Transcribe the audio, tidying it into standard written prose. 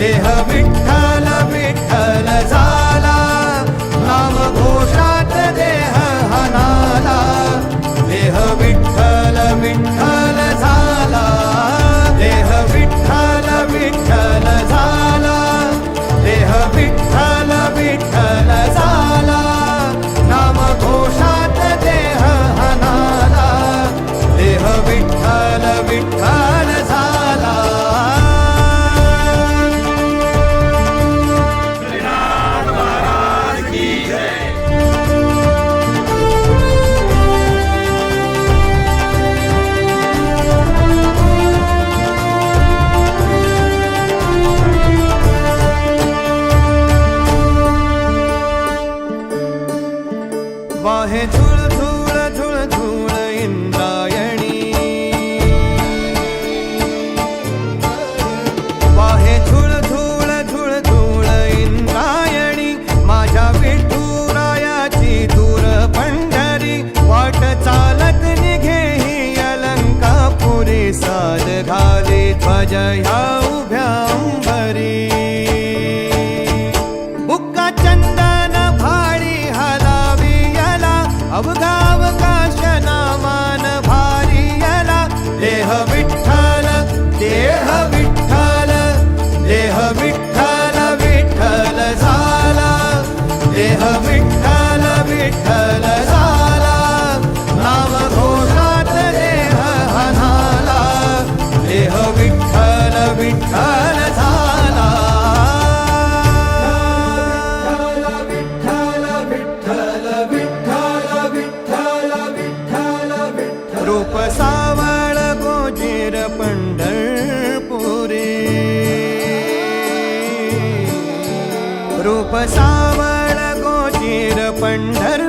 देह विठ्ठल विठ्ठल झाला, नाम घोषात देह हनाला. देह विठ्ठल विठ्ठल झाला, देह विठ्ठल विठ्ठल झाला, देह विठ्ठल विठ्ठल झाला, नाम घोषात देह हनाला. देह विठ्ठल विठ्ठल झाला. वाहे झुळ झुळ झुळ झुळ इंद्रायणी, वाहे झुळ झुळ झुळ झुळ इंद्रायणी. माझ्या विठुरायाची दूर पंढरी, वाट चालत निघे ही अलंकापुरी. साद घाले ध्वज ह्या उभ्या अंबरी, बुक्का चंदन भाळी हलावी याला, अवघावकाश नामान भारी याला. देह विठ्ठल देह विठ्ठल, देह विठ्ठल विठ्ठल झाला, देह विठ्ठल विठ्ठल झाला, नाम घोषात देह हनाला. देह विठ्ठल विठ्ठल झाला. रूप सावळ गोजीर पंढरपुरी, रूप सावळ गोजीर पंढर